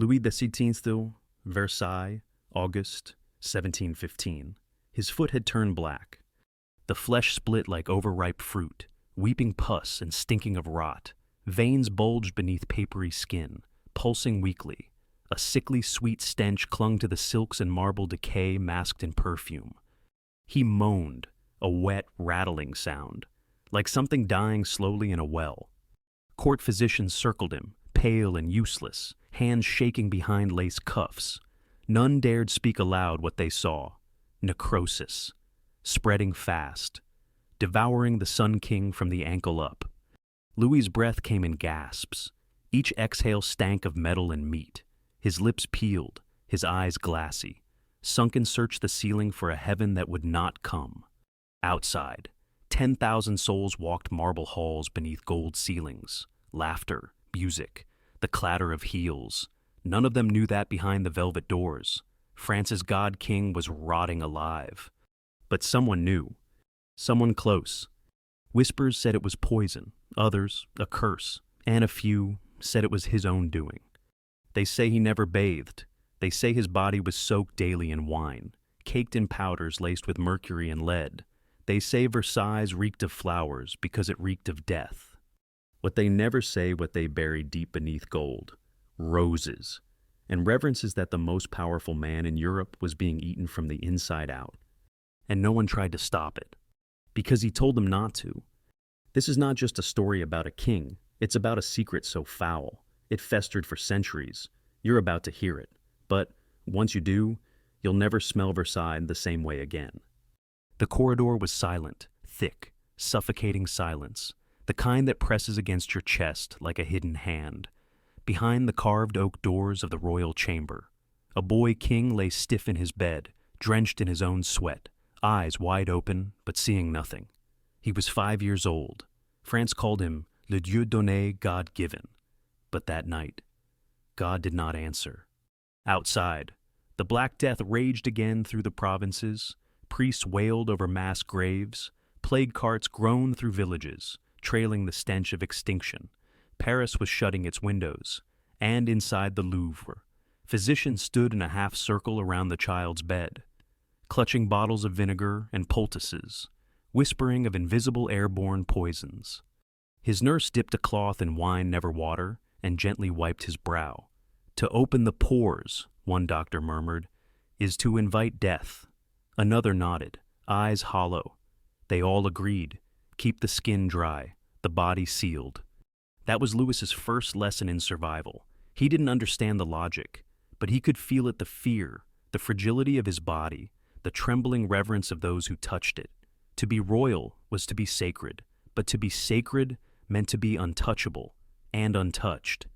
Louis XIV, Versailles, August 1715. His foot had turned black. The flesh split like overripe fruit, weeping pus and stinking of rot. Veins bulged beneath papery skin, pulsing weakly. A sickly sweet stench clung to the silks and marble decay masked in perfume. He moaned, a wet, rattling sound, like something dying slowly in a well. Court physicians circled him, pale and useless, hands shaking behind lace cuffs. None dared speak aloud what they saw. Necrosis, spreading fast, devouring the Sun King from the ankle up. Louis's breath came in gasps. Each exhale stank of metal and meat. His lips peeled, his eyes glassy. Sunken searched the ceiling for a heaven that would not come. Outside, 10,000 souls walked marble halls beneath gold ceilings. Laughter, music, the clatter of heels. None of them knew that behind the velvet doors, France's God King was rotting alive. But someone knew. Someone close. Whispers said it was poison, others, a curse, and a few said it was his own doing. They say he never bathed. They say his body was soaked daily in wine, caked in powders laced with mercury and lead. They say Versailles reeked of flowers because it reeked of death. What they never say what they bury deep beneath gold. Roses. And reverences that the most powerful man in Europe was being eaten from the inside out. And no one tried to stop it. Because he told them not to. This is not just a story about a king. It's about a secret so foul. It festered for centuries. You're about to hear it. But once you do, you'll never smell Versailles the same way again. The corridor was silent, thick, suffocating silence, the kind that presses against your chest like a hidden hand. Behind the carved oak doors of the royal chamber, a boy king lay stiff in his bed, drenched in his own sweat, eyes wide open, but seeing nothing. He was 5 years old. France called him le Dieu donné, God-given. But that night, God did not answer. Outside, the Black Death raged again through the provinces. Priests wailed over mass graves. Plague carts groaned through villages, trailing the stench of extinction. Paris was shutting its windows. And inside the Louvre, physicians stood in a half circle around the child's bed, clutching bottles of vinegar and poultices, whispering of invisible airborne poisons. His nurse dipped a cloth in wine, never water, and gently wiped his brow. To open the pores, one doctor murmured, is to invite death. Another nodded, eyes hollow. They all agreed, keep the skin dry, the body sealed. That was Louis's first lesson in survival. He didn't understand the logic, but he could feel it, the fear, the fragility of his body, the trembling reverence of those who touched it. To be royal was to be sacred, but to be sacred meant to be untouchable and untouched.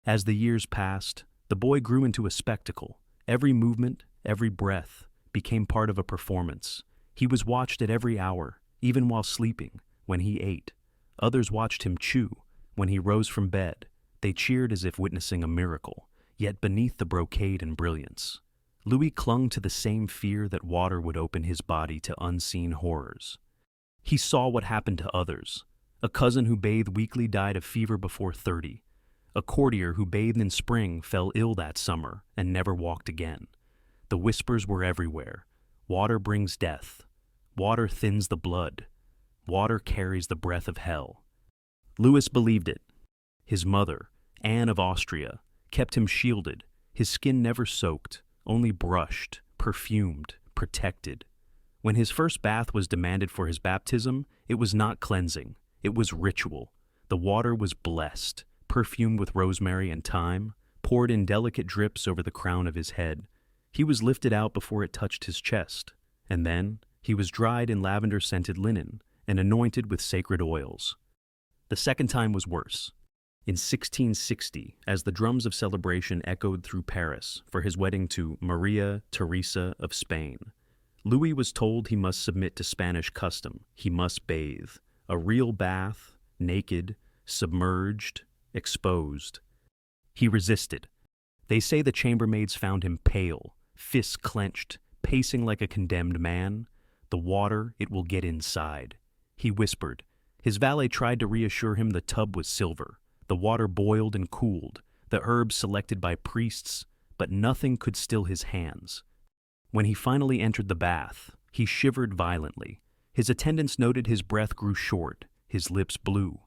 As the years passed, the boy grew into a spectacle. Every movement, every breath, became part of a performance. He was watched at every hour, even while sleeping, when he ate. Others watched him chew. When he rose from bed, they cheered as if witnessing a miracle, yet beneath the brocade and brilliance, Louis clung to the same fear that water would open his body to unseen horrors. He saw what happened to others. A cousin who bathed weekly died of fever before 30. A courtier who bathed in spring fell ill that summer and never walked again. The whispers were everywhere. Water brings death. Water thins the blood. Water carries the breath of hell. Louis believed it. His mother, Anne of Austria, kept him shielded, his skin never soaked, only brushed, perfumed, protected. When his first bath was demanded for his baptism, it was not cleansing, it was ritual. The water was blessed, perfumed with rosemary and thyme, poured in delicate drips over the crown of his head. He was lifted out before it touched his chest, and then he was dried in lavender-scented linen and anointed with sacred oils. The second time was worse. In 1660, as the drums of celebration echoed through Paris for his wedding to Maria Theresa of Spain, Louis was told he must submit to Spanish custom. He must bathe. A real bath, naked, submerged, exposed. He resisted. They say the chambermaids found him pale, fists clenched, pacing like a condemned man. The water, it will get inside. He whispered. His valet tried to reassure him the tub was silver. The water boiled and cooled. the herbs selected by priests, but nothing could still his hands. When he finally entered the bath, he shivered violently. His attendants noted his breath grew short, his lips blue.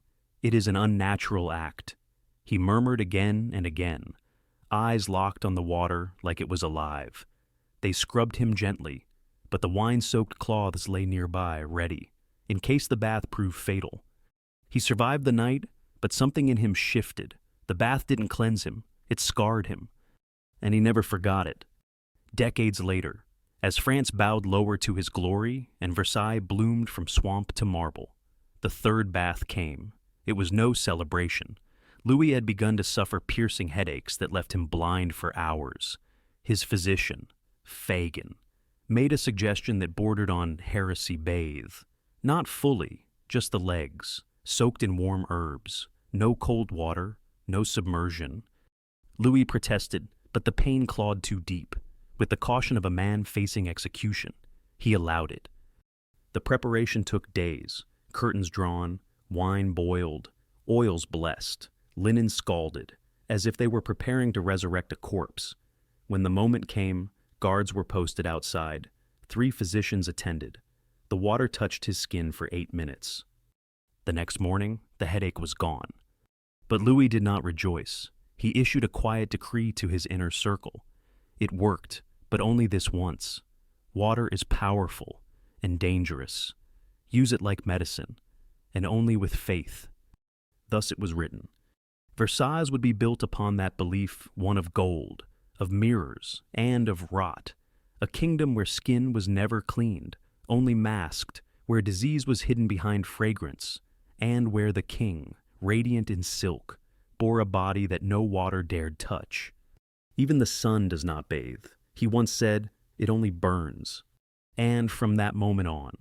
It is an unnatural act. He murmured again and again, eyes locked on the water like it was alive. They scrubbed him gently, but the wine-soaked cloths lay nearby, ready, in case the bath proved fatal. He survived the night, but something in him shifted. The bath didn't cleanse him, it scarred him. And he never forgot it. Decades later, as France bowed lower to his glory and Versailles bloomed from swamp to marble, the third bath came. It was no celebration. Louis had begun to suffer piercing headaches that left him blind for hours. His physician, Fagin, made a suggestion that bordered on heresy: bathe. Not fully, just the legs, soaked in warm herbs. No cold water, no submersion. Louis protested, but the pain clawed too deep. With the caution of a man facing execution, he allowed it. The preparation took days, curtains drawn, wine boiled, oils blessed, linen scalded, as if they were preparing to resurrect a corpse. When the moment came, guards were posted outside. 3 physicians attended. The water touched his skin for 8 minutes. The next morning, the headache was gone. But Louis did not rejoice. He issued a quiet decree to his inner circle. It worked, but only this once. Water is powerful and dangerous. Use it like medicine, and only with faith. Thus it was written. Versailles would be built upon that belief, one of gold, of mirrors, and of rot, a kingdom where skin was never cleaned, only masked, where disease was hidden behind fragrance, and where the king, radiant in silk, bore a body that no water dared touch. Even the sun does not bathe. He once said, it only burns. And from that moment on,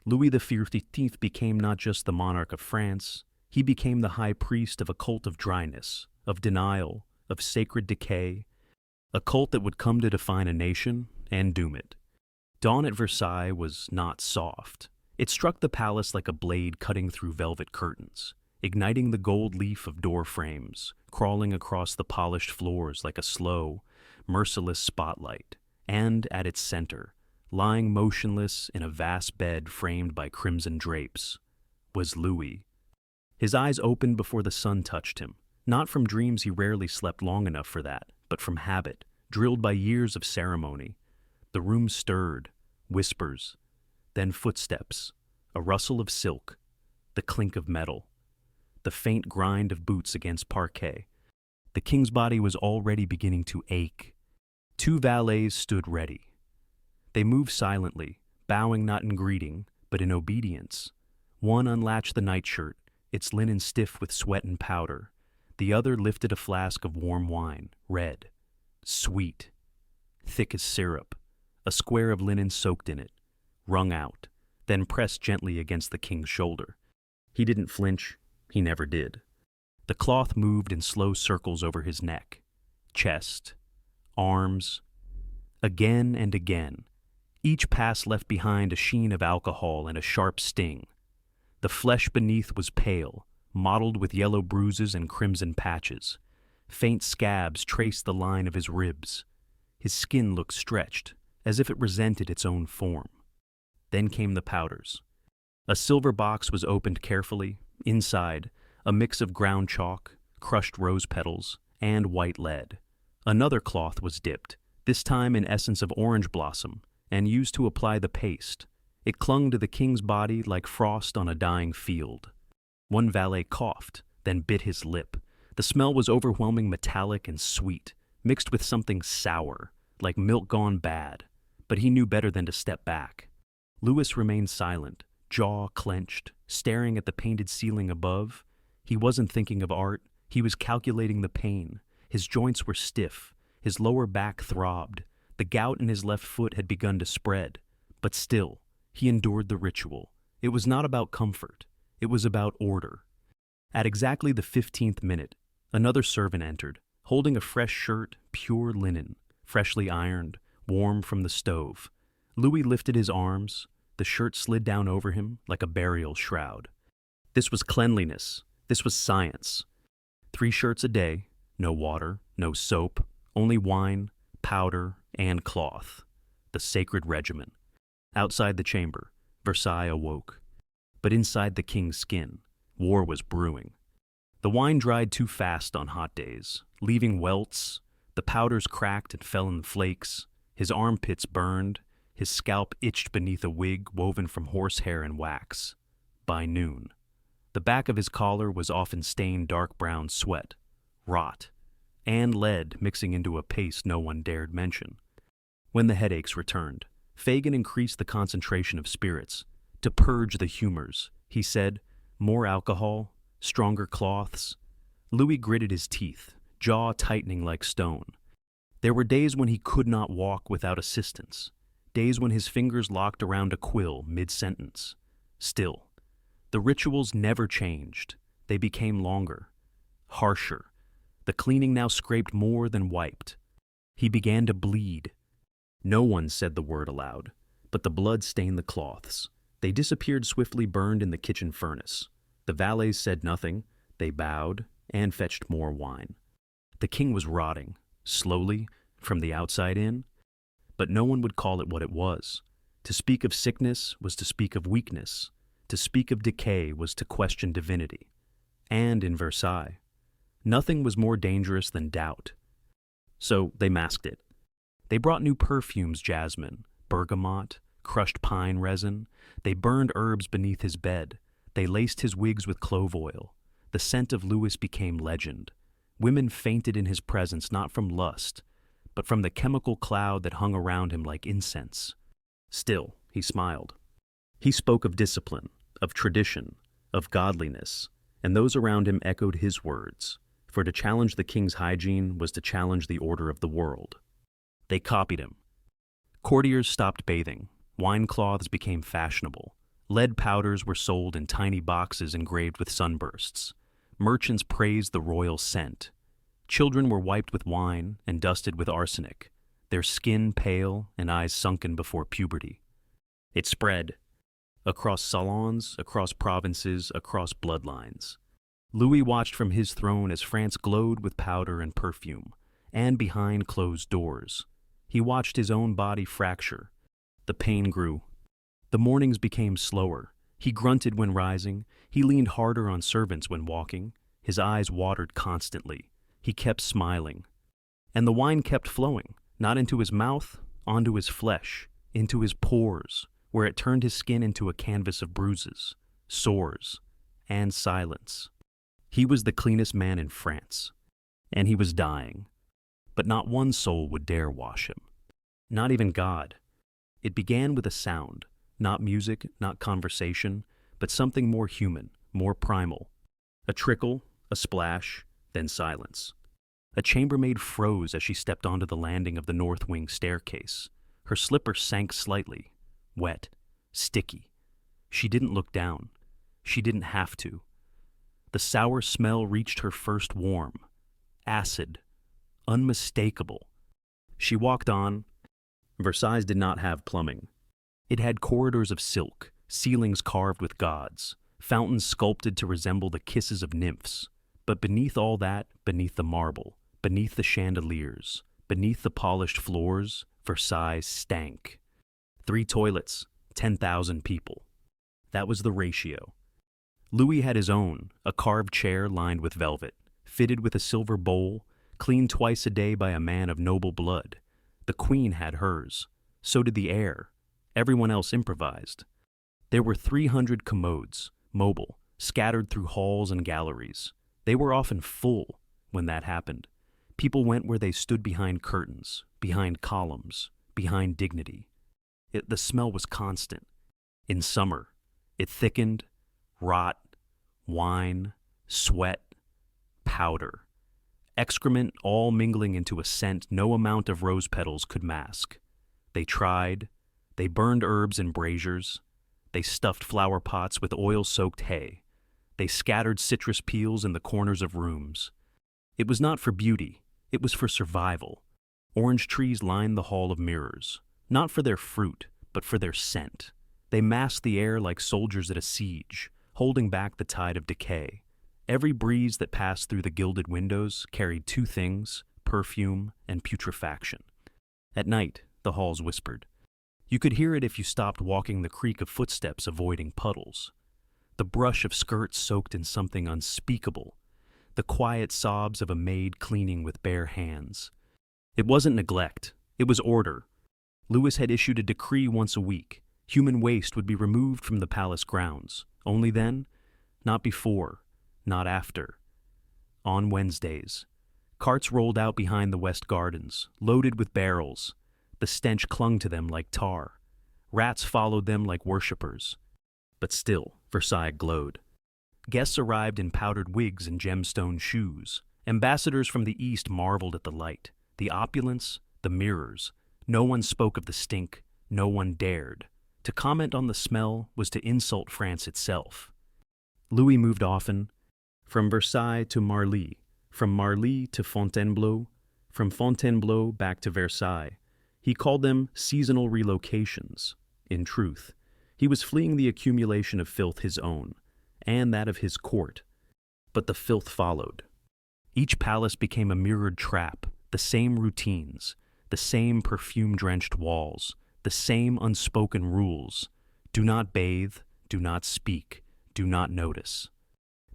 Louis XIV became not just the monarch of France, he became the high priest of a cult of dryness, of denial, of sacred decay, a cult that would come to define a nation and doom it. Dawn at Versailles was not soft. It struck the palace like a blade cutting through velvet curtains, igniting the gold leaf of door frames, crawling across the polished floors like a slow, merciless spotlight, and at its center, lying motionless in a vast bed framed by crimson drapes, was Louis. His eyes opened before the sun touched him, not from dreams he rarely slept long enough for that, but from habit, drilled by years of ceremony. The room stirred, whispers, then footsteps, a rustle of silk, the clink of metal, the faint grind of boots against parquet. The king's body was already beginning to ache. 2 valets stood ready. They moved silently, bowing not in greeting, but in obedience. One unlatched the nightshirt, its linen stiff with sweat and powder. The other lifted a flask of warm wine, red, sweet, thick as syrup, a square of linen soaked in it, wrung out, then pressed gently against the king's shoulder. He didn't flinch, he never did. The cloth moved in slow circles over his neck, chest, arms. Again and again, each pass left behind a sheen of alcohol and a sharp sting. The flesh beneath was pale, mottled with yellow bruises and crimson patches. Faint scabs traced the line of his ribs. His skin looked stretched, as if it resented its own form. Then came the powders. A silver box was opened carefully. Inside, a mix of ground chalk, crushed rose petals, and white lead. Another cloth was dipped, this time in essence of orange blossom, and used to apply the paste. It clung to the king's body like frost on a dying field. One valet coughed, then bit his lip. The smell was overwhelming, metallic and sweet, mixed with something sour, like milk gone bad. But he knew better than to step back. Louis remained silent, jaw clenched, staring at the painted ceiling above. He wasn't thinking of art, he was calculating the pain. His joints were stiff, his lower back throbbed. The gout in his left foot had begun to spread. But still, he endured the ritual. It was not about comfort, it was about order. At exactly the 15th minute, another servant entered, holding a fresh shirt, pure linen, freshly ironed, warm from the stove. Louis lifted his arms. The shirt slid down over him like a burial shroud. This was cleanliness. This was science. 3 shirts a day, No water, no soap, only wine, powder, and cloth. The sacred regimen. Outside the chamber, Versailles awoke. But inside the king's skin, war was brewing. The wine dried too fast on hot days, leaving welts. The powders cracked and fell in flakes. His armpits burned. His scalp itched beneath a wig woven from horsehair and wax. By noon, the back of his collar was often stained dark brown sweat, rot, and lead mixing into a paste no one dared mention. When the headaches returned, Fagin increased the concentration of spirits. To purge the humors, he said, more alcohol, stronger cloths. Louis gritted his teeth, jaw tightening like stone. There were days when he could not walk without assistance, days when his fingers locked around a quill mid-sentence. Still, the rituals never changed. They became longer, harsher. The cleaning now scraped more than wiped. He began to bleed. No one said the word aloud, but the blood stained the cloths. They disappeared swiftly burned in the kitchen furnace. The valets said nothing. They bowed and fetched more wine. The king was rotting, slowly, from the outside in. But no one would call it what it was. To speak of sickness was to speak of weakness. To speak of decay was to question divinity. And in Versailles, nothing was more dangerous than doubt. So they masked it. They brought new perfumes, jasmine, bergamot, crushed pine resin. They burned herbs beneath his bed. They laced his wigs with clove oil. The scent of Louis became legend. Women fainted in his presence not from lust, but from the chemical cloud that hung around him like incense. Still, he smiled. He spoke of discipline, of tradition, of godliness, and those around him echoed his words, for to challenge the king's hygiene was to challenge the order of the world. They copied him. Courtiers stopped bathing. Wine cloths became fashionable. Lead powders were sold in tiny boxes engraved with sunbursts. Merchants praised the royal scent. Children were wiped with wine and dusted with arsenic, their skin pale and eyes sunken before puberty. It spread. Across salons, across provinces, across bloodlines. Louis watched from his throne as France glowed with powder and perfume, and behind closed doors. He watched his own body fracture. The pain grew. The mornings became slower. He grunted when rising. He leaned harder on servants when walking. His eyes watered constantly. He kept smiling. And the wine kept flowing, not into his mouth, onto his flesh, into his pores, where it turned his skin into a canvas of bruises, sores, and silence. He was the cleanest man in France, and he was dying. But not one soul would dare wash him. Not even God. It began with a sound, not music, not conversation, but something more human, more primal. A trickle, a splash, then silence. A chambermaid froze as she stepped onto the landing of the north wing staircase. Her slipper sank slightly, wet, sticky. She didn't look down. She didn't have to. The sour smell reached her first warm, acid, unmistakable. She walked on. Versailles did not have plumbing. It had corridors of silk, ceilings carved with gods, fountains sculpted to resemble the kisses of nymphs. But beneath all that, beneath the marble, beneath the chandeliers, beneath the polished floors, Versailles stank. 3 toilets, 10,000 people. That was the ratio. Louis had his own, a carved chair lined with velvet, fitted with a silver bowl, cleaned twice a day by a man of noble blood. The queen had hers. So did the heir. Everyone else improvised. There were 300 commodes, mobile, scattered through halls and galleries. They were often full when that happened. People went where they stood behind curtains, behind columns, behind dignity. The smell was constant. In summer, it thickened, rot, wine, sweat, powder. Excrement all mingling into a scent no amount of rose petals could mask. They tried. They burned herbs in braziers. They stuffed flower pots with oil-soaked hay. They scattered citrus peels in the corners of rooms. It was not for beauty. It was for survival. Orange trees lined the hall of mirrors, not for their fruit, but for their scent. They masked the air like soldiers at a siege, holding back the tide of decay. Every breeze that passed through the gilded windows carried two things: perfume and putrefaction. At night, the halls whispered. You could hear it if you stopped walking, the creak of footsteps avoiding puddles, the brush of skirts soaked in something unspeakable, the quiet sobs of a maid cleaning with bare hands. It wasn't neglect, it was order. Louis had issued a decree once a week. Human waste would be removed from the palace grounds. Only then, not before, not after. On Wednesdays, carts rolled out behind the west gardens, loaded with barrels. The stench clung to them like tar. Rats followed them like worshippers. But still, Versailles glowed. Guests arrived in powdered wigs and gemstone shoes. Ambassadors from the east marveled at the light, the opulence, the mirrors. No one spoke of the stink. No one dared. To comment on the smell was to insult France itself. Louis moved often, from Versailles to Marly, from Marly to Fontainebleau, from Fontainebleau back to Versailles. He called them seasonal relocations. In truth, he was fleeing the accumulation of filth his own, and that of his court. But the filth followed. Each palace became a mirrored trap, the same routines, the same perfume-drenched walls, the same unspoken rules. Do not bathe, do not speak, do not notice.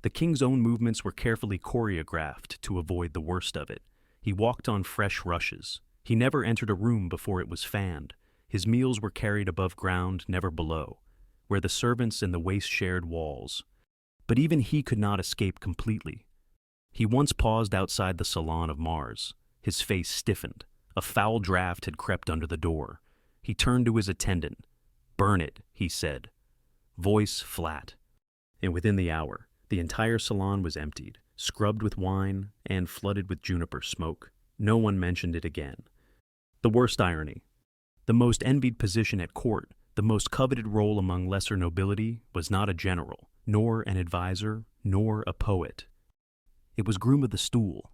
The king's own movements were carefully choreographed to avoid the worst of it. He walked on fresh rushes. He never entered a room before it was fanned. His meals were carried above ground, never below, where the servants and the waste shared walls. But even he could not escape completely. He once paused outside the salon of Mars. His face stiffened. A foul draft had crept under the door. He turned to his attendant. "Burn it," he said, voice flat. And within the hour, the entire salon was emptied, scrubbed with wine, and flooded with juniper smoke. No one mentioned it again. The worst irony. The most envied position at court, the most coveted role among lesser nobility, was not a general, nor an advisor, nor a poet. It was groom of the stool,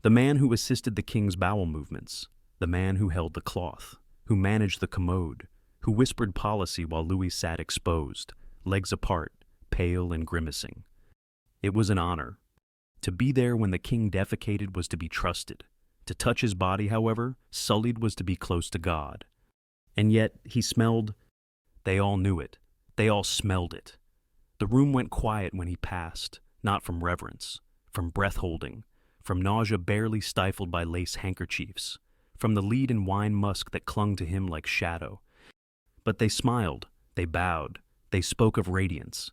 the man who assisted the king's bowel movements, the man who held the cloth, who managed the commode, who whispered policy while Louis sat exposed, legs apart, pale and grimacing. It was an honor. To be there when the king defecated was to be trusted. To touch his body, however, sullied, was to be close to God. And yet he smelled. They all knew it. They all smelled it. The room went quiet when he passed, not from reverence, from breath-holding, from nausea barely stifled by lace handkerchiefs, from the lead and wine musk that clung to him like shadow. But they smiled, they bowed, they spoke of radiance.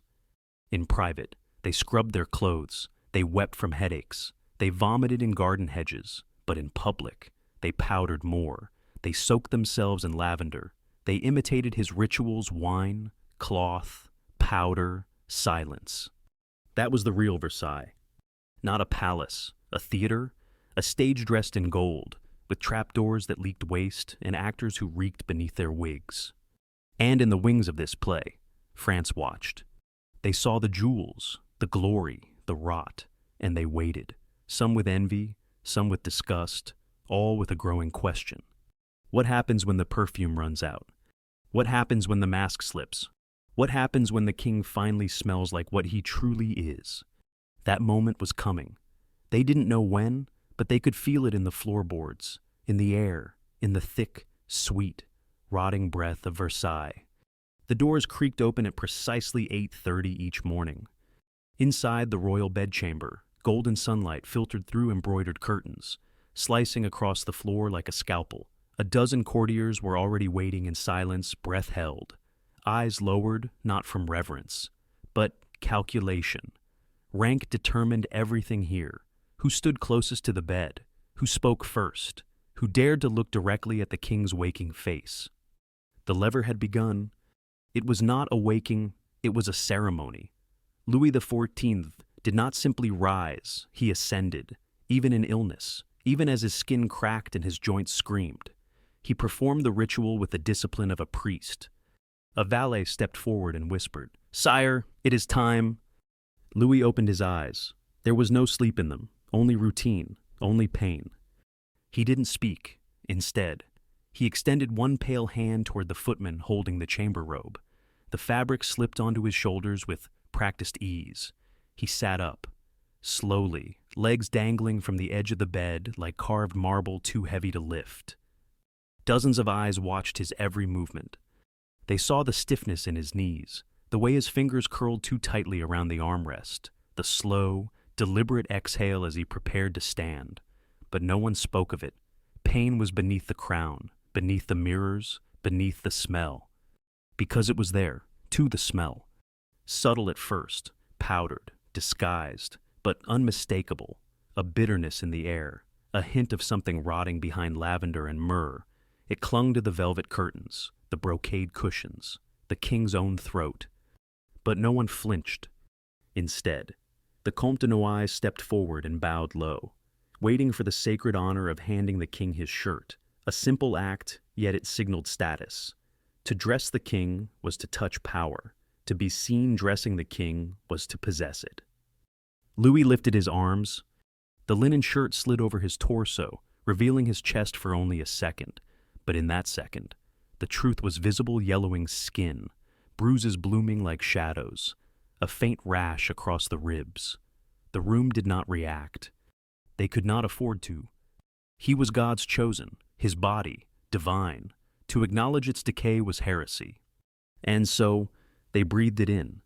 In private, they scrubbed their clothes, they wept from headaches, they vomited in garden hedges, but in public, they powdered more, they soaked themselves in lavender, they imitated his rituals: wine, cloth, powder, silence. That was the real Versailles. Not a palace, a theater, a stage dressed in gold, with trapdoors that leaked waste and actors who reeked beneath their wigs. And in the wings of this play, France watched. They saw the jewels, the glory, the rot, and they waited, some with envy, some with disgust, all with a growing question. What happens when the perfume runs out? What happens when the mask slips? What happens when the king finally smells like what he truly is? That moment was coming. They didn't know when, but they could feel it in the floorboards, in the air, in the thick, sweet, rotting breath of Versailles. The doors creaked open at precisely 8:30 each morning. Inside the royal bedchamber, golden sunlight filtered through embroidered curtains, slicing across the floor like a scalpel. A dozen courtiers were already waiting in silence, breath held, eyes lowered, not from reverence, but calculation. Rank determined everything here. Who stood closest to the bed? Who spoke first? Who dared to look directly at the king's waking face? The lever had begun. It was not a waking, it was a ceremony. Louis XIV did not simply rise, he ascended, even in illness, even as his skin cracked and his joints screamed. He performed the ritual with the discipline of a priest. A valet stepped forward and whispered, "Sire, it is time." Louis opened his eyes. There was no sleep in them, only routine, only pain. He didn't speak. Instead, he extended one pale hand toward the footman holding the chamber robe. The fabric slipped onto his shoulders with practiced ease. He sat up. slowly, legs dangling from the edge of the bed like carved marble too heavy to lift. Dozens of eyes watched his every movement. They saw the stiffness in his knees, the way his fingers curled too tightly around the armrest, the slow, deliberate exhale as he prepared to stand. But no one spoke of it. Pain was beneath the crown, beneath the mirrors, beneath the smell. Because it was there, too, the smell. Subtle at first, powdered, disguised, but unmistakable. A bitterness in the air, a hint of something rotting behind lavender and myrrh. It clung to the velvet curtains, the brocade cushions, the king's own throat. But no one flinched. Instead, the Comte de Noailles stepped forward and bowed low, waiting for the sacred honor of handing the king his shirt. A simple act, yet it signaled status. To dress the king was to touch power. To be seen dressing the king was to possess it. Louis lifted his arms. The linen shirt slid over his torso, revealing his chest for only a second. But in that second, the truth was visible yellowing skin, bruises blooming like shadows, a faint rash across the ribs. The room did not react. They could not afford to. He was God's chosen, his body, divine. To acknowledge its decay was heresy. And so, they breathed it in,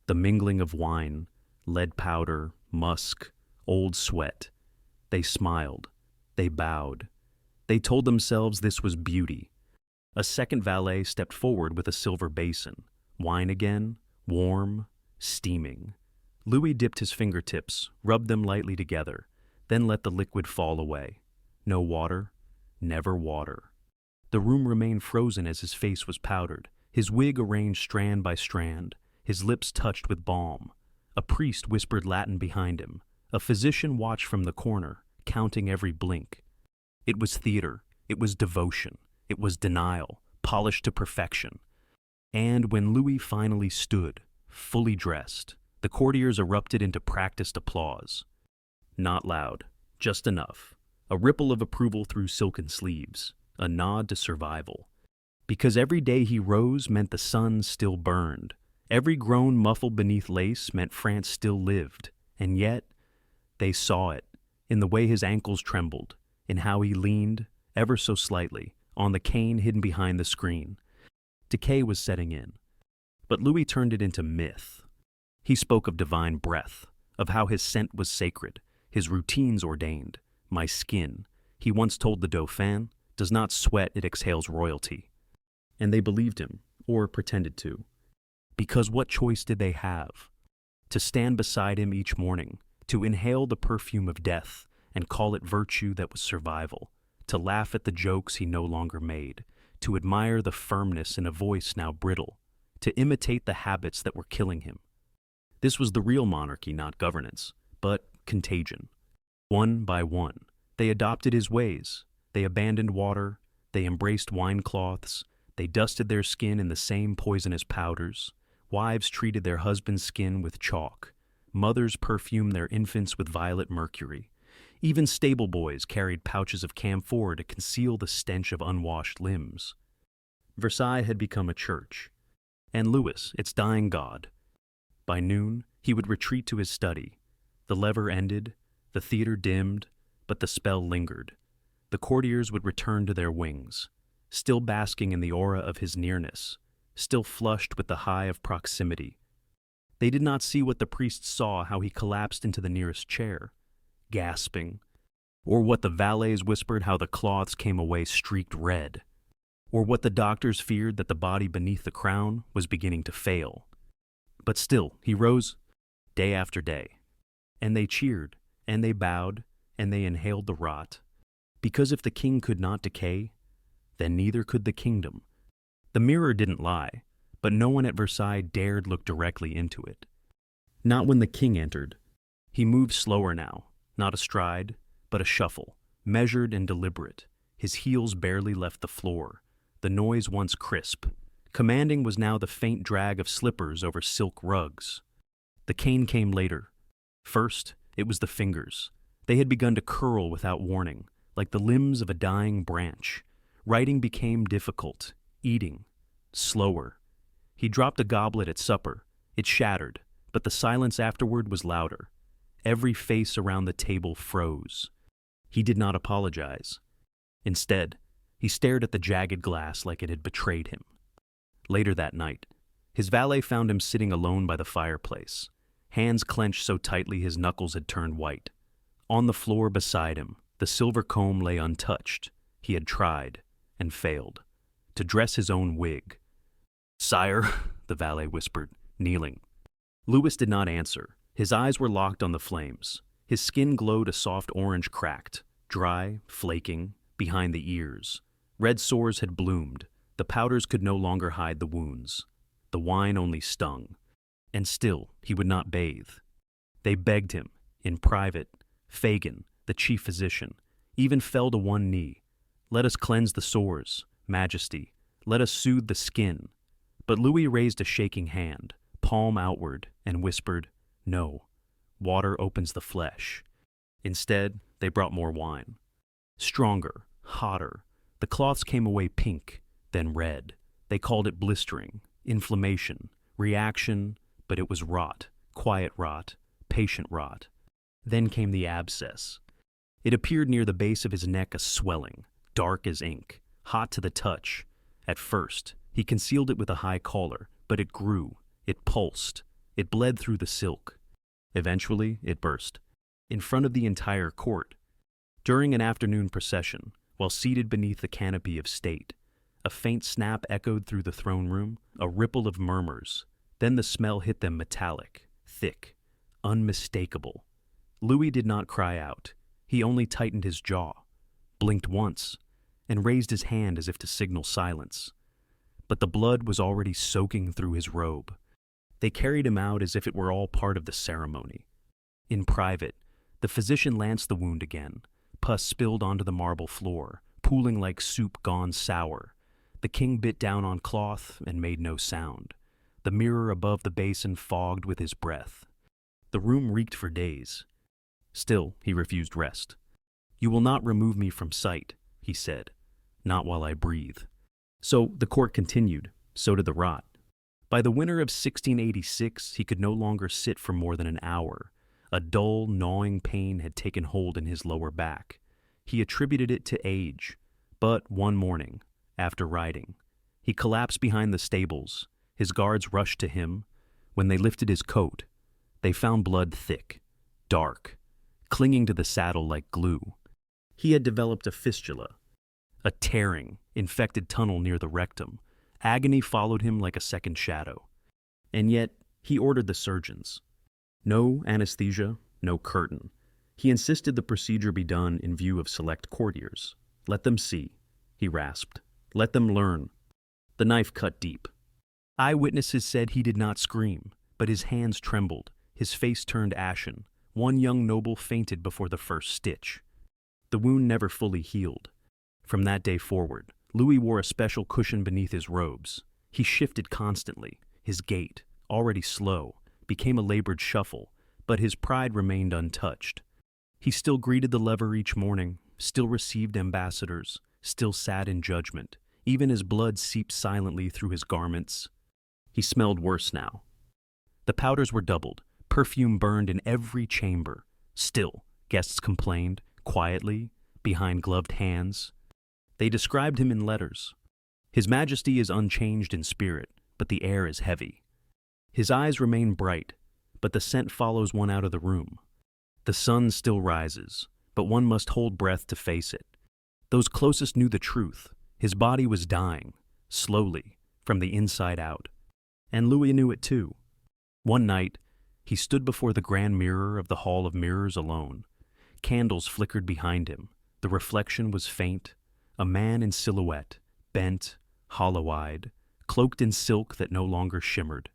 the mingling of wine, lead powder, musk, old sweat. They smiled. They bowed. They told themselves this was beauty. A second valet stepped forward with a silver basin. Wine again, warm, steaming. Louis dipped his fingertips, rubbed them lightly together, then let the liquid fall away. No water, never water. The room remained frozen as his face was powdered, his wig arranged strand by strand, his lips touched with balm. A priest whispered Latin behind him. A physician watched from the corner, counting every blink. It was theater. It was devotion. It was denial, polished to perfection. And when Louis finally stood, fully dressed, the courtiers erupted into practiced applause. Not loud, just enough. A ripple of approval through silken sleeves, a nod to survival. Because every day he rose meant the sun still burned. Every groan muffled beneath lace meant France still lived. And yet, they saw it, in the way his ankles trembled, in how he leaned, ever so slightly, on the cane hidden behind the screen. Decay was setting in. But Louis turned it into myth. He spoke of divine breath, of how his scent was sacred, his routines ordained. My skin, he once told the Dauphin, does not sweat, it exhales royalty. And they believed him, or pretended to. Because what choice did they have? To stand beside him each morning, to inhale the perfume of death and call it virtue that was survival, to laugh at the jokes he no longer made, to admire the firmness in a voice now brittle, to imitate the habits that were killing him. This was the real monarchy, not governance, but contagion. One by one, they adopted his ways. They abandoned water, they embraced wine cloths, they dusted their skin in the same poisonous powders. Wives treated their husband's skin with chalk. Mothers perfumed their infants with violet mercury. Even stable boys carried pouches of camphor to conceal the stench of unwashed limbs. Versailles had become a church, and Louis, its dying god. By noon, he would retreat to his study. The lever ended, the theater dimmed, but the spell lingered. The courtiers would return to their wings, still basking in the aura of his nearness, still flushed with the high of proximity. They did not see what the priest saw, how he collapsed into the nearest chair, gasping, or what the valets whispered, how the cloths came away streaked red, or what the doctors feared, that the body beneath the crown was beginning to fail. But still, he rose, day after day, and they cheered, and they bowed, and they inhaled the rot. Because if the king could not decay, then neither could the kingdom. The mirror didn't lie, but no one at Versailles dared look directly into it. Not when the king entered. He moved slower now, not a stride, but a shuffle, measured and deliberate. His heels barely left the floor, the noise once crisp. Commanding was now the faint drag of slippers over silk rugs. The cane came later. First, it was the fingers. They had begun to curl without warning, like the limbs of a dying branch. Writing became difficult, eating, slower. He dropped a goblet at supper. It shattered, but the silence afterward was louder. Every face around the table froze. He did not apologize. Instead, he stared at the jagged glass like it had betrayed him. Later that night, his valet found him sitting alone by the fireplace, hands clenched so tightly his knuckles had turned white. On the floor beside him, the silver comb lay untouched. He had tried, and failed, to dress his own wig. "Sire," the valet whispered, kneeling. Louis did not answer. His eyes were locked on the flames. His skin glowed a soft orange, cracked, dry, flaking, behind the ears. Red sores had bloomed. The powders could no longer hide the wounds. The wine only stung. And still, he would not bathe. They begged him, in private. Fagin, the chief physician, even fell to one knee. "Let us cleanse the sores, Majesty. Let us soothe the skin." But Louis raised a shaking hand, palm outward, and whispered, "No. Water opens the flesh." Instead, they brought more wine. Stronger, hotter. The cloths came away pink, then red. They called it blistering, inflammation, reaction, but it was rot, quiet rot, patient rot. Then came the abscess. It appeared near the base of his neck, a swelling, dark as ink, hot to the touch. At first, he concealed it with a high collar, but it grew, it pulsed, it bled through the silk. Eventually, it burst, in front of the entire court. During an afternoon procession, while seated beneath the canopy of state, a faint snap echoed through the throne room, a ripple of murmurs. Then the smell hit them metallic, thick, unmistakable. Louis did not cry out. He only tightened his jaw, blinked once, and raised his hand as if to signal silence. But the blood was already soaking through his robe. They carried him out as if it were all part of the ceremony. In private, the physician lanced the wound again. Pus spilled onto the marble floor, pooling like soup gone sour. The king bit down on cloth and made no sound. The mirror above the basin fogged with his breath. The room reeked for days. Still, he refused rest. "You will not remove me from sight," he said. "Not while I breathe." So the court continued. So did the rot. By the winter of 1686, he could no longer sit for more than an hour. A dull, gnawing pain had taken hold in his lower back. He attributed it to age. But one morning, after riding, he collapsed behind the stables. His guards rushed to him. When they lifted his coat, they found blood thick, dark, clinging to the saddle like glue. He had developed a fistula, a tearing, infected tunnel near the rectum. Agony followed him like a second shadow. And yet, he ordered the surgeons. No anesthesia, no curtain. He insisted the procedure be done in view of select courtiers. "Let them see," he rasped. "Let them learn." The knife cut deep. Eyewitnesses said he did not scream, but his hands trembled, his face turned ashen. One young noble fainted before the first stitch. The wound never fully healed. From that day forward, Louis wore a special cushion beneath his robes. He shifted constantly. His gait, already slow, became a labored shuffle, but his pride remained untouched. He still greeted the lever each morning, still received ambassadors, still sat in judgment. Even as blood seeped silently through his garments. He smelled worse now. The powders were doubled. Perfume burned in every chamber. Still, guests complained, quietly, behind gloved hands. They described him in letters. His Majesty is unchanged in spirit, but the air is heavy. His eyes remain bright, but the scent follows one out of the room. The sun still rises, but one must hold breath to face it. Those closest knew the truth. His body was dying, slowly, from the inside out. And Louis knew it too. One night, he stood before the grand mirror of the Hall of Mirrors alone. Candles flickered behind him. The reflection was faint. A man in silhouette, bent, hollow-eyed, cloaked in silk that no longer shimmered.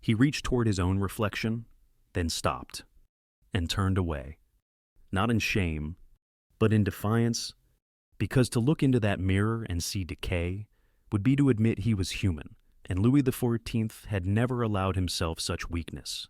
He reached toward his own reflection, then stopped, and turned away. Not in shame, but in defiance, because to look into that mirror and see decay would be to admit he was human, and Louis XIV had never allowed himself such weakness.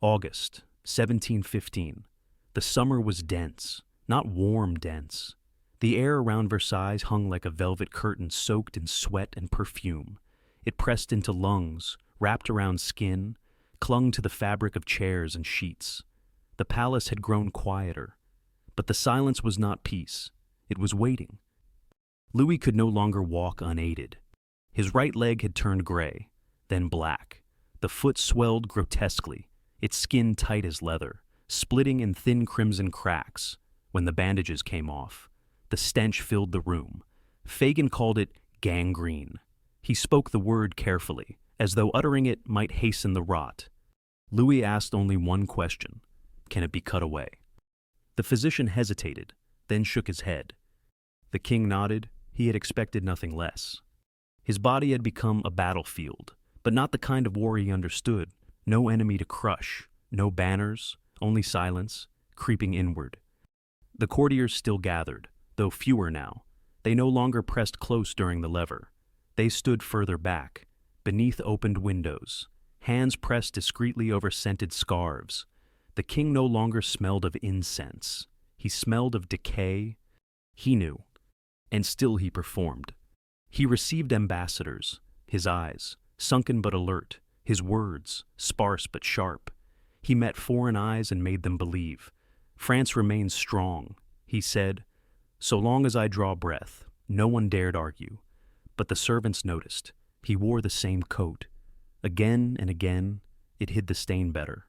August, 1715. The summer was dense, not warm dense. The air around Versailles hung like a velvet curtain soaked in sweat and perfume. It pressed into lungs, wrapped around skin, clung to the fabric of chairs and sheets. The palace had grown quieter. But the silence was not peace. It was waiting. Louis could no longer walk unaided. His right leg had turned gray, then black. The foot swelled grotesquely, its skin tight as leather, splitting in thin crimson cracks. When the bandages came off, the stench filled the room. Fagin called it gangrene. He spoke the word carefully, as though uttering it might hasten the rot. Louis asked only one question: can it be cut away? The physician hesitated, then shook his head. The king nodded. He had expected nothing less. His body had become a battlefield, but not the kind of war he understood. No enemy to crush, no banners, only silence, creeping inward. The courtiers still gathered, though fewer now. They no longer pressed close during the lever. They stood further back, beneath opened windows, hands pressed discreetly over scented scarves. The king no longer smelled of incense. He smelled of decay. He knew, and still he performed. He received ambassadors, his eyes, sunken but alert, his words, sparse but sharp. He met foreign eyes and made them believe. France remains strong, he said. So long as I draw breath, no one dared argue. But the servants noticed. He wore the same coat. Again and again, it hid the stain better.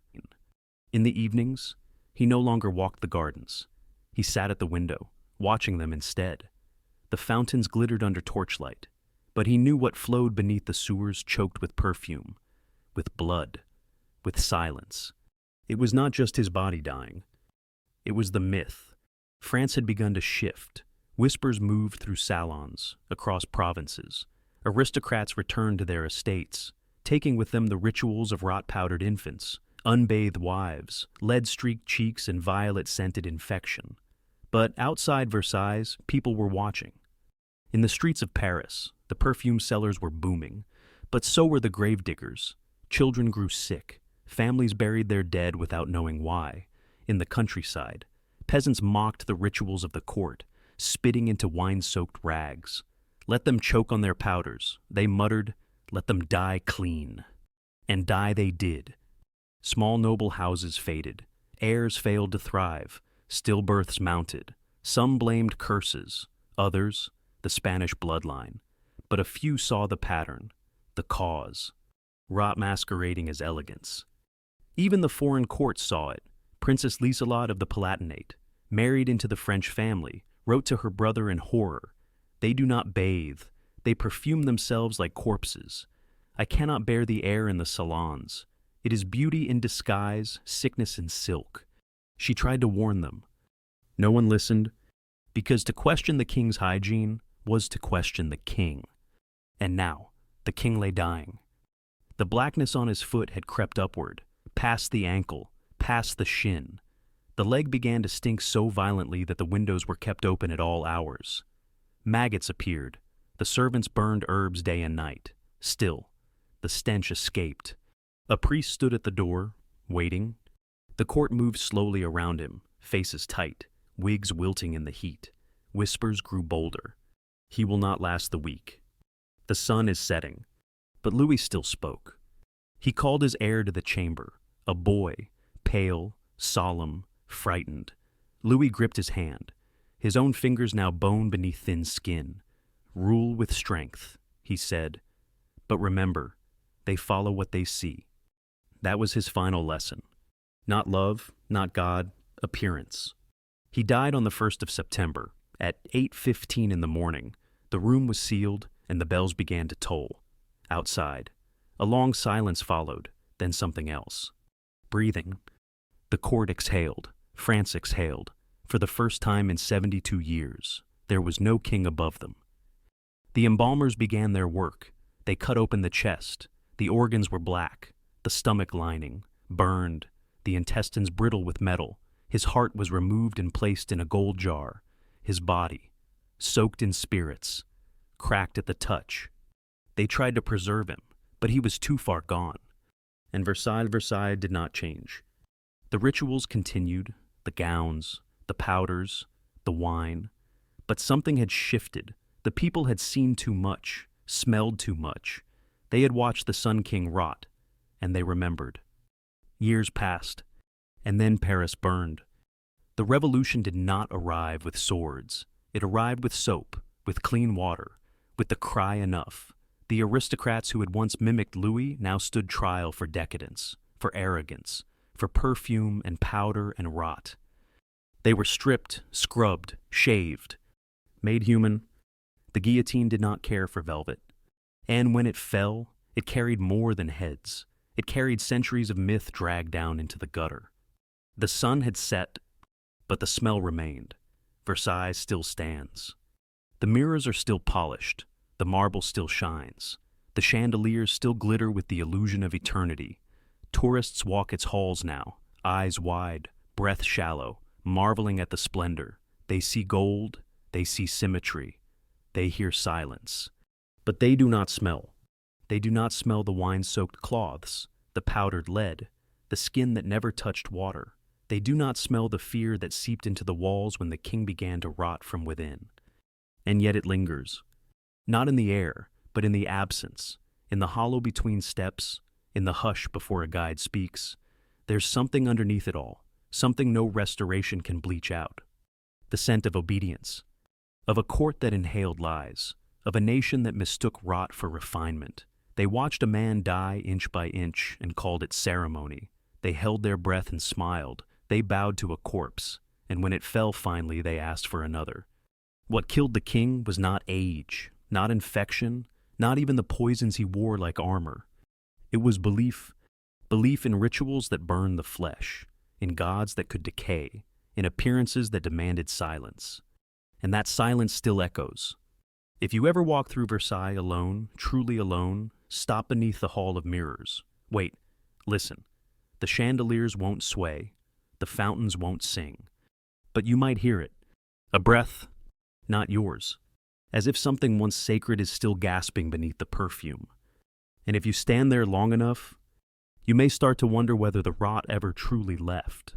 In the evenings, he no longer walked the gardens. He sat at the window, watching them instead. The fountains glittered under torchlight, but he knew what flowed beneath the sewers choked with perfume, with blood, with silence. It was not just his body dying. It was the myth. France had begun to shift. Whispers moved through salons, across provinces. Aristocrats returned to their estates, taking with them the rituals of rot-powdered infants, unbathed wives, lead-streaked cheeks, and violet-scented infection. But outside Versailles, people were watching. In the streets of Paris, the perfume sellers were booming, but so were the gravediggers. Children grew sick. Families buried their dead without knowing why. In the countryside, peasants mocked the rituals of the court, spitting into wine-soaked rags. Let them choke on their powders, they muttered. Let them die clean. And die they did. Small noble houses faded. Heirs failed to thrive. Stillbirths mounted. Some blamed curses, others, the Spanish bloodline. But a few saw the pattern, the cause. Rot masquerading as elegance. Even the foreign court saw it. Princess Lieselot of the Palatinate, married into the French family, wrote to her brother in horror. They do not bathe. They perfume themselves like corpses. I cannot bear the air in the salons. It is beauty in disguise, sickness in silk. She tried to warn them. No one listened, because to question the king's hygiene was to question the king. And now, the king lay dying. The blackness on his foot had crept upward, past the ankle, past the shin. The leg began to stink so violently that the windows were kept open at all hours. Maggots appeared. The servants burned herbs day and night. Still, the stench escaped. A priest stood at the door, waiting. The court moved slowly around him, faces tight, wigs wilting in the heat. Whispers grew bolder. He will not last the week. The sun is setting. But Louis still spoke. He called his heir to the chamber, a boy, pale, solemn, frightened. Louis gripped his hand, his own fingers now bone beneath thin skin. Rule with strength, he said. But remember, they follow what they see. That was his final lesson. Not love, not God, appearance. He died on the 1st of September, at 8:15 in the morning. The room was sealed, and the bells began to toll. Outside, a long silence followed, then something else. Breathing. The court exhaled. France exhaled. For the first time in 72 years, there was no king above them. The embalmers began their work. They cut open the chest. The organs were black, the stomach lining, burned, the intestines brittle with metal. His heart was removed and placed in a gold jar. His body, soaked in spirits, cracked at the touch. They tried to preserve him, but he was too far gone. And Versailles did not change. The rituals continued, the gowns, the powders, the wine. But something had shifted. The people had seen too much, smelled too much. They had watched the Sun King rot, and they remembered. Years passed, And then Paris burned. The revolution did not arrive with swords. It arrived with soap, with clean water, with the cry enough. The aristocrats who had once mimicked Louis now stood trial for decadence, for arrogance, for perfume and powder and rot. They were stripped, scrubbed, shaved, made human. The guillotine did not care for velvet. And when it fell, it carried more than heads. It carried centuries of myth dragged down into the gutter. The sun had set, but the smell remained. Versailles still stands. The mirrors are still polished. The marble still shines. The chandeliers still glitter with the illusion of eternity. Tourists walk its halls now, eyes wide, breath shallow, marveling at the splendor. They see gold, they see symmetry, they hear silence. But they do not smell. They do not smell the wine-soaked cloths, the powdered lead, the skin that never touched water. They do not smell the fear that seeped into the walls when the king began to rot from within. And yet it lingers. Not in the air, but in the absence, in the hollow between steps, in the hush before a guide speaks. There's something underneath it all, something no restoration can bleach out. The scent of obedience, of a court that inhaled lies, of a nation that mistook rot for refinement. They watched a man die inch by inch and called it ceremony. They held their breath and smiled. They bowed to a corpse, and when it fell finally, they asked for another. What killed the king was not age, not infection, not even the poisons he wore like armor. It was belief in rituals that burned the flesh, in gods that could decay, in appearances that demanded silence. And that silence still echoes. If you ever walk through Versailles alone, truly alone, stop beneath the hall of mirrors. Wait, listen. The chandeliers won't sway, the fountains won't sing. But you might hear it. A breath, not yours. As if something once sacred is still gasping beneath the perfume. And if you stand there long enough, you may start to wonder whether the rot ever truly left.